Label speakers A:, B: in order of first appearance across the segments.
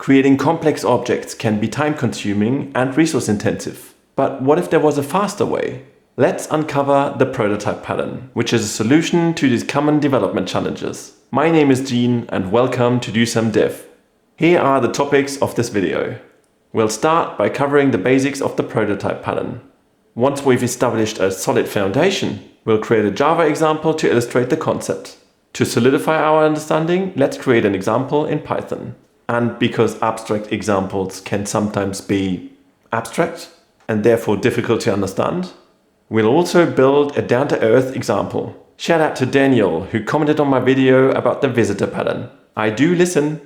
A: Creating complex objects can be time-consuming and resource-intensive. But what if there was a faster way? Let's uncover the prototype pattern, which is a solution to these common development challenges. My name is Gene and welcome to Do Some Dev. Here are the topics of this video. We'll start by covering the basics of the prototype pattern. Once we've established a solid foundation, we'll create a Java example to illustrate the concept. To solidify our understanding, let's create an example in Python. And because abstract examples can sometimes be abstract and therefore difficult to understand, we'll also build a down-to-earth example. Shout out to Daniel, who commented on my video about the visitor pattern. I do listen.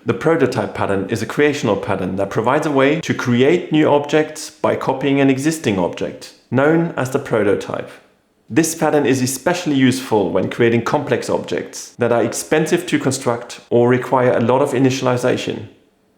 A: The prototype pattern is a creational pattern that provides a way to create new objects by copying an existing object, known as the prototype. This pattern is especially useful when creating complex objects that are expensive to construct or require a lot of initialization.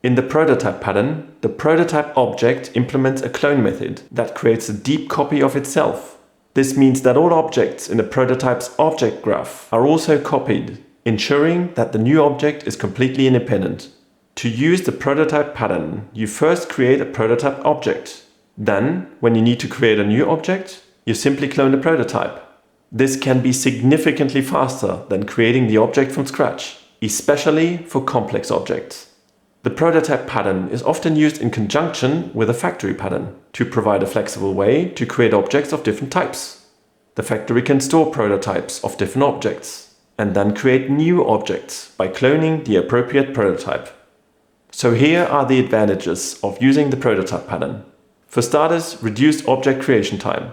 A: In the prototype pattern, the prototype object implements a clone method that creates a deep copy of itself. This means that all objects in the prototype's object graph are also copied, ensuring that the new object is completely independent. To use the prototype pattern, you first create a prototype object. Then, when you need to create a new object, you simply clone the prototype. This can be significantly faster than creating the object from scratch, especially for complex objects. The prototype pattern is often used in conjunction with a factory pattern to provide a flexible way to create objects of different types. The factory can store prototypes of different objects and then create new objects by cloning the appropriate prototype. So here are the advantages of using the prototype pattern. For starters, reduced object creation time.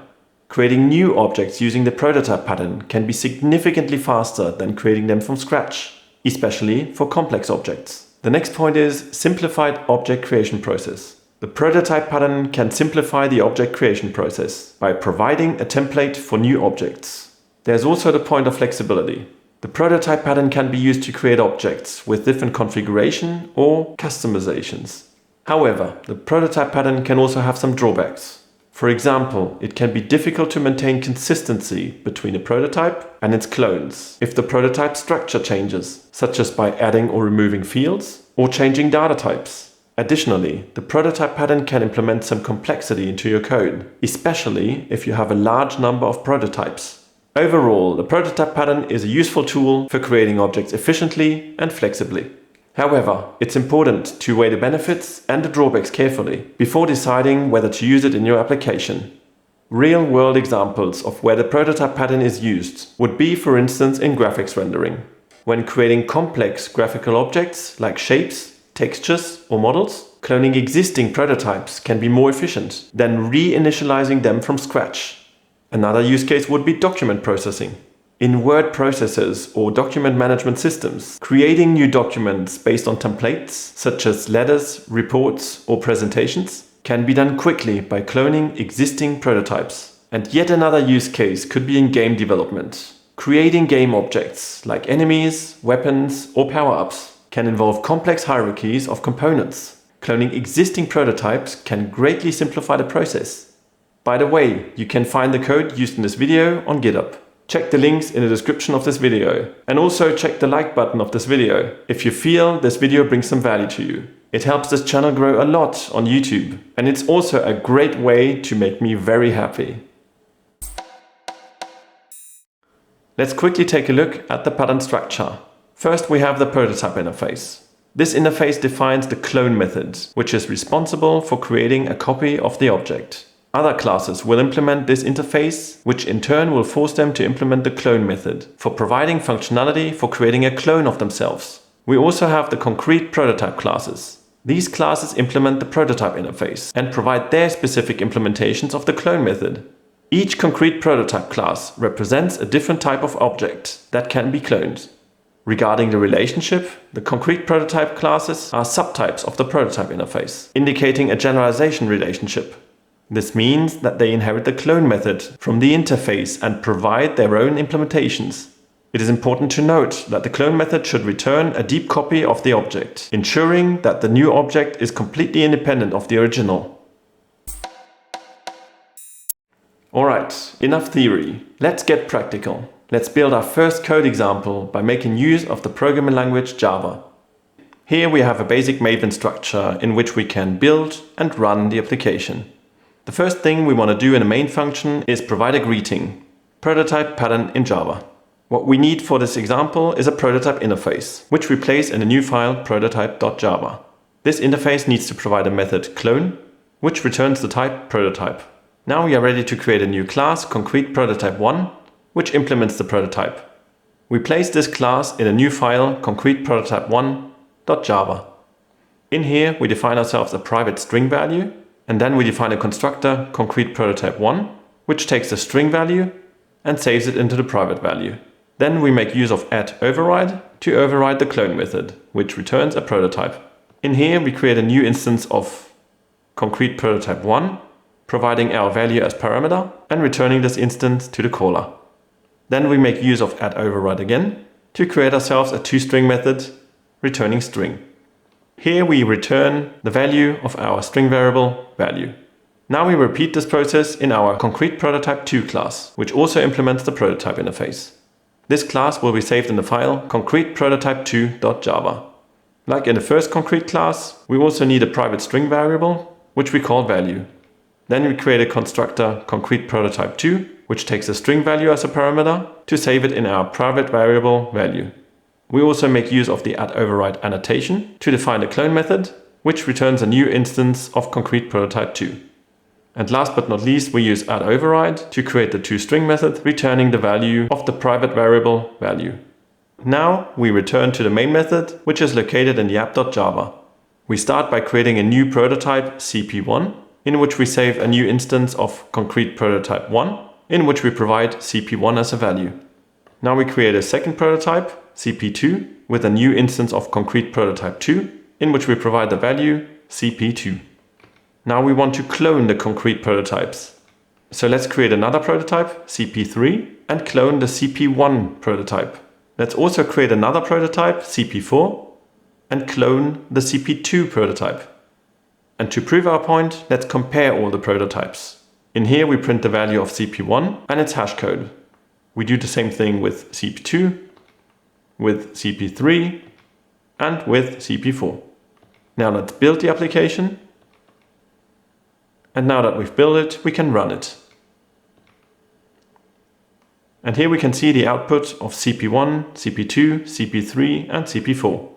A: Creating new objects using the prototype pattern can be significantly faster than creating them from scratch, especially for complex objects. The next point is simplified object creation process. The prototype pattern can simplify the object creation process by providing a template for new objects. There's also the point of flexibility. The prototype pattern can be used to create objects with different configuration or customizations. However, the prototype pattern can also have some drawbacks. For example, it can be difficult to maintain consistency between a prototype and its clones if the prototype structure changes, such as by adding or removing fields or changing data types. Additionally, the prototype pattern can implement some complexity into your code, especially if you have a large number of prototypes. Overall, the prototype pattern is a useful tool for creating objects efficiently and flexibly. However, it's important to weigh the benefits and the drawbacks carefully before deciding whether to use it in your application. Real-world examples of where the prototype pattern is used would be, for instance, in graphics rendering. When creating complex graphical objects like shapes, textures, or models, cloning existing prototypes can be more efficient than reinitializing them from scratch. Another use case would be document processing. In word processors or document management systems, creating new documents based on templates, such as letters, reports, or presentations, can be done quickly by cloning existing prototypes. And yet another use case could be in game development. Creating game objects like enemies, weapons, or power-ups can involve complex hierarchies of components. Cloning existing prototypes can greatly simplify the process. By the way, you can find the code used in this video on GitHub. Check the links in the description of this video, and also check the like button of this video if you feel this video brings some value to you. It helps this channel grow a lot on YouTube, and it's also a great way to make me very happy. Let's quickly take a look at the pattern structure. First, we have the prototype interface. This interface defines the clone method, which is responsible for creating a copy of the object. Other classes will implement this interface, which in turn will force them to implement the clone method for providing functionality for creating a clone of themselves. We also have the concrete prototype classes. These classes implement the prototype interface and provide their specific implementations of the clone method. Each concrete prototype class represents a different type of object that can be cloned. Regarding the relationship, the concrete prototype classes are subtypes of the prototype interface, indicating a generalization relationship. This means that they inherit the clone method from the interface and provide their own implementations. It is important to note that the clone method should return a deep copy of the object, ensuring that the new object is completely independent of the original. Alright, enough theory. Let's get practical. Let's build our first code example by making use of the programming language Java. Here we have a basic Maven structure in which we can build and run the application. The first thing we want to do in a main function is provide a greeting, prototype pattern in Java. What we need for this example is a prototype interface, which we place in a new file prototype.java. This interface needs to provide a method clone, which returns the type prototype. Now we are ready to create a new class concrete_prototype1, which implements the prototype. We place this class in a new file concrete_prototype1.java. In here we define ourselves a private string value, and then we define a constructor concrete_prototype1, which takes the string value and saves it into the private value. Then we make use of add_override to override the clone method, which returns a prototype. In here we create a new instance of concrete_prototype1, providing our value as parameter and returning this instance to the caller. Then we make use of add_override again to create ourselves a toString method returning string. Here we return the value of our string variable value. Now we repeat this process in our concrete_prototype2 class, which also implements the prototype interface. This class will be saved in the file concrete_prototype2.java. Like in the first concrete class, we also need a private string variable, which we call value. Then we create a constructor concrete_prototype2, which takes a string value as a parameter to save it in our private variable value. We also make use of the add_override annotation to define a clone method, which returns a new instance of concrete_prototype2. And last but not least, we use add_override to create the toString method, returning the value of the private variable value. Now we return to the main method, which is located in the app.java. We start by creating a new prototype cp1, in which we save a new instance of concrete_prototype1, in which we provide cp1 as a value. Now we create a second prototype, cp2, with a new instance of concrete_prototype2, in which we provide the value cp2. Now we want to clone the concrete prototypes. So let's create another prototype, cp3, and clone the cp1 prototype. Let's also create another prototype, cp4, and clone the cp2 prototype. And to prove our point, let's compare all the prototypes. In here we print the value of cp1 and its hash code. We do the same thing with cp2, with cp3, and with cp4. Now let's build the application. And now that we've built it, we can run it. And here we can see the output of cp1, cp2, cp3, and cp4.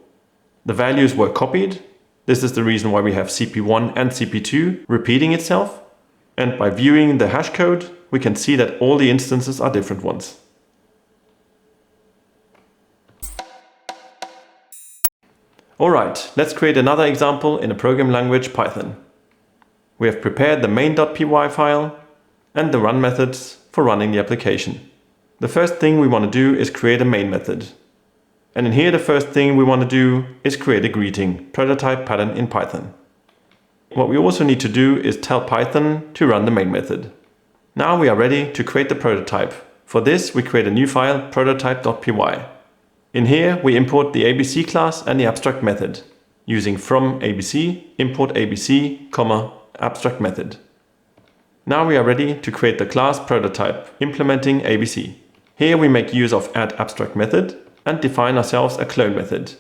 A: The values were copied. This is the reason why we have cp1 and cp2 repeating itself. And by viewing the hash code, we can see that all the instances are different ones. Alright, let's create another example in a programming language Python. We have prepared the main.py file and the run methods for running the application. The first thing we want to do is create a main method. And in here the first thing we want to do is create a greeting, prototype pattern in Python. What we also need to do is tell Python to run the main method. Now we are ready to create the prototype. For this we create a new file, prototype.py. In here we import the ABC class and the abstract method, using from ABC, import ABC, abstract method. Now we are ready to create the class prototype, implementing ABC. Here we make use of add abstract method and define ourselves a clone method.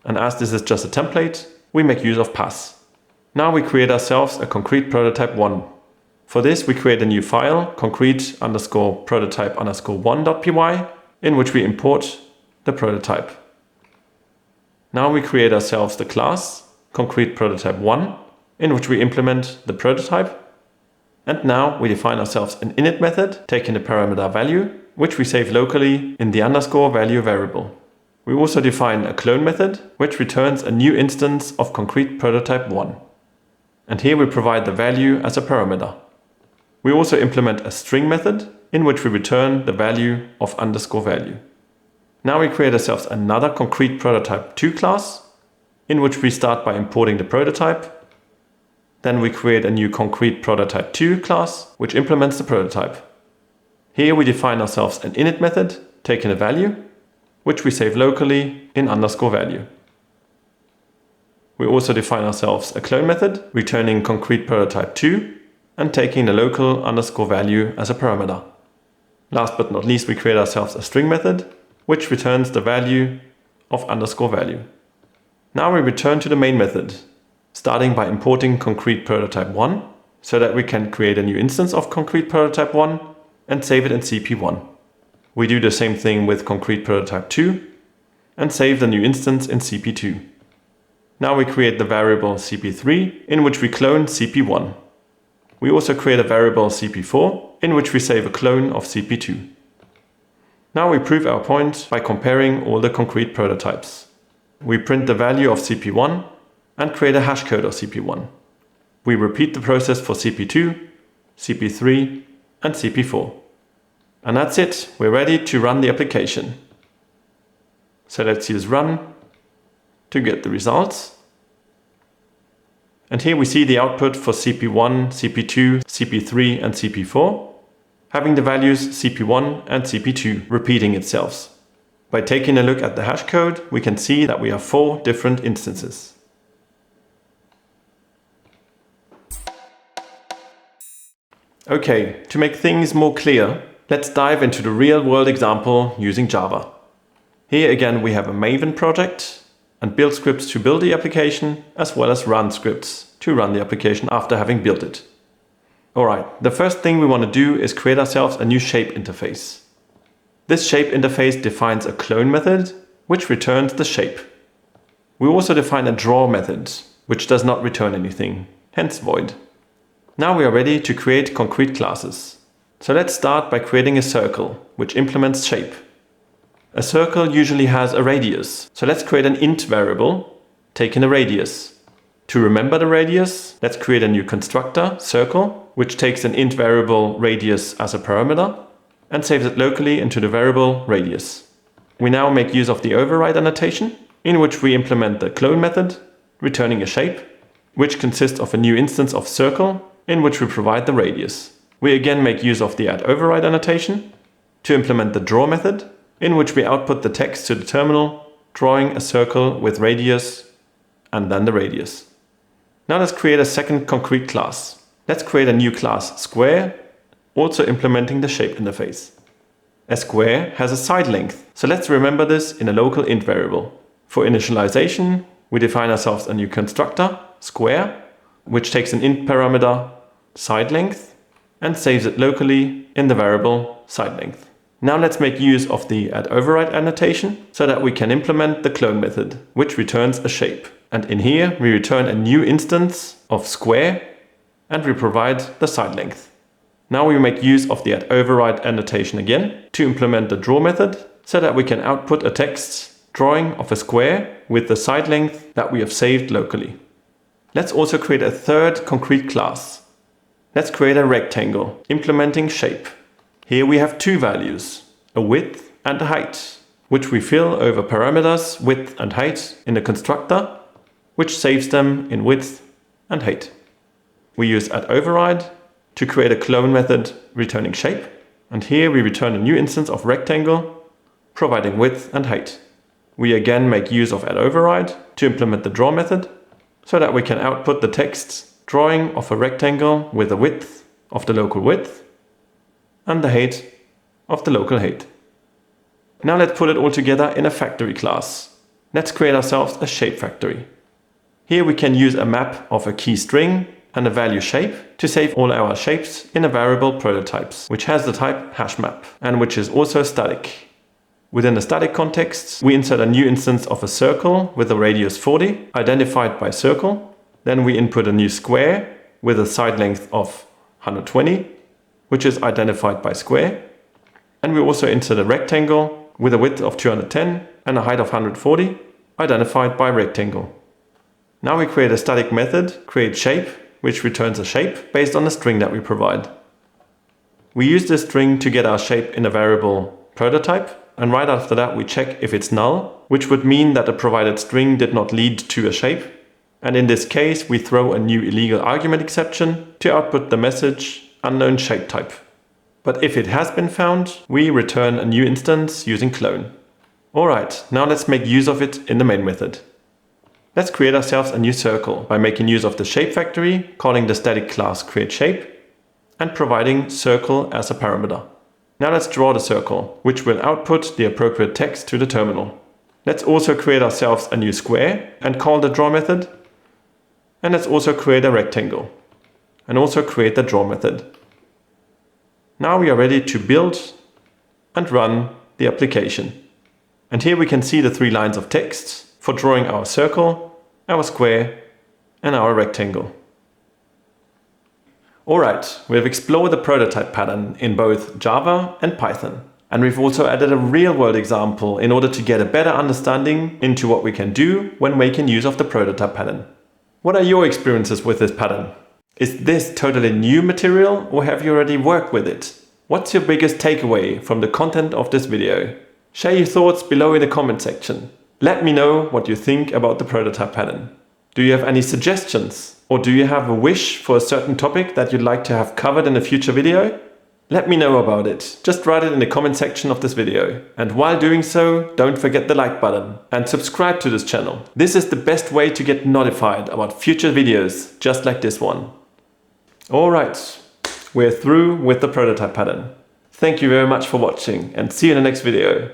A: And as this is just a template, we make use of pass. Now we create ourselves a concrete_prototype1. For this we create a new file, concrete_prototype_1.py, in which we import the prototype. Now we create ourselves the class concrete_prototype1, in which we implement the prototype. And now we define ourselves an init method, taking the parameter value, which we save locally in the _value variable. We also define a clone method, which returns a new instance of concrete_prototype1. And here we provide the value as a parameter. We also implement a string method, in which we return the value of _value. Now we create ourselves another concrete_prototype2 class, in which we start by importing the prototype. Then we create a new concrete_prototype2 class, which implements the prototype. Here we define ourselves an init method, taking a value, which we save locally in _value. We also define ourselves a clone method, returning concrete_prototype2 and taking the local _value as a parameter. Last but not least, we create ourselves a string method, which returns the value of underscore value. Now we return to the main method, starting by importing concrete prototype 1, so that we can create a new instance of concrete prototype 1 and save it in CP1. We do the same thing with concrete prototype 2 and save the new instance in CP2. Now we create the variable CP3 in which we clone CP1. We also create a variable CP4 in which we save a clone of CP2. Now we prove our point by comparing all the concrete prototypes. We print the value of CP1 and create a hash code of CP1. We repeat the process for CP2, CP3 and CP4. And that's it, we're ready to run the application. So let's use run to get the results. And here we see the output for CP1, CP2, CP3 and CP4, having the values CP1 and CP2 repeating itself. By taking a look at the hash code, we can see that we have 4 different instances. Okay, to make things more clear, let's dive into the real-world example using Java. Here again we have a Maven project and build scripts to build the application, as well as run scripts to run the application after having built it. Alright, the first thing we want to do is create ourselves a new shape interface. This shape interface defines a clone method, which returns the shape. We also define a draw method, which does not return anything, hence void. Now we are ready to create concrete classes. So let's start by creating a circle, which implements shape. A circle usually has a radius, so let's create an int variable, taking a radius. To remember the radius, let's create a new constructor, circle, which takes an int variable radius as a parameter and saves it locally into the variable radius. We now make use of the override annotation, in which we implement the clone method, returning a shape, which consists of a new instance of circle, in which we provide the radius. We again make use of the add override annotation to implement the draw method, in which we output the text to the terminal, drawing a circle with radius and then the radius. Now let's create a second concrete class. Let's create a new class square, also implementing the shape interface. A square has a side length, so let's remember this in a local int variable. For initialization, we define ourselves a new constructor, square, which takes an int parameter, side length, and saves it locally in the variable side length. Now let's make use of the add override annotation so that we can implement the clone method, which returns a shape. And in here we return a new instance of square and we provide the side length. Now we make use of the add override annotation again to implement the draw method so that we can output a text drawing of a square with the side length that we have saved locally. Let's also create a third concrete class. Let's create a rectangle implementing shape. Here we have 2 values, a width and a height, which we fill over parameters width and height in the constructor, which saves them in width and height. We use add override to create a clone method returning shape, and here we return a new instance of rectangle, providing width and height. We again make use of add override to implement the draw method, so that we can output the text drawing of a rectangle with the width of the local width and the height of the local height. Now let's put it all together in a factory class. Let's create ourselves a shape factory. Here we can use a map of a key string and a value shape to save all our shapes in a variable prototypes, which has the type hashmap and which is also static. Within the static context, we insert a new instance of a circle with a radius 40, identified by circle. Then we input a new square with a side length of 120, which is identified by square. And we also insert a rectangle with a width of 210 and a height of 140, identified by rectangle. Now we create a static method, createShape, which returns a shape based on the string that we provide. We use this string to get our shape in a variable prototype, and right after that we check if it's null, which would mean that the provided string did not lead to a shape. And in this case we throw a new illegal argument exception to output the message unknown shape type. But if it has been found, we return a new instance using clone. Alright, now let's make use of it in the main method. Let's create ourselves a new circle by making use of the shape factory, calling the static class createShape, and providing circle as a parameter. Now let's draw the circle, which will output the appropriate text to the terminal. Let's also create ourselves a new square and call the draw method. And let's also create a rectangle and also create the draw method. Now we are ready to build and run the application. And here we can see the 3 lines of text for drawing our circle, our square, and our rectangle. Alright, we have explored the prototype pattern in both Java and Python. And we've also added a real-world example in order to get a better understanding into what we can do when making use of the prototype pattern. What are your experiences with this pattern? Is this totally new material or have you already worked with it? What's your biggest takeaway from the content of this video? Share your thoughts below in the comment section. Let me know what you think about the prototype pattern. Do you have any suggestions? Or do you have a wish for a certain topic that you'd like to have covered in a future video? Let me know about it. Just write it in the comment section of this video. And while doing so, don't forget the like button and subscribe to this channel. This is the best way to get notified about future videos just like this one. Alright, we're through with the prototype pattern. Thank you very much for watching and see you in the next video.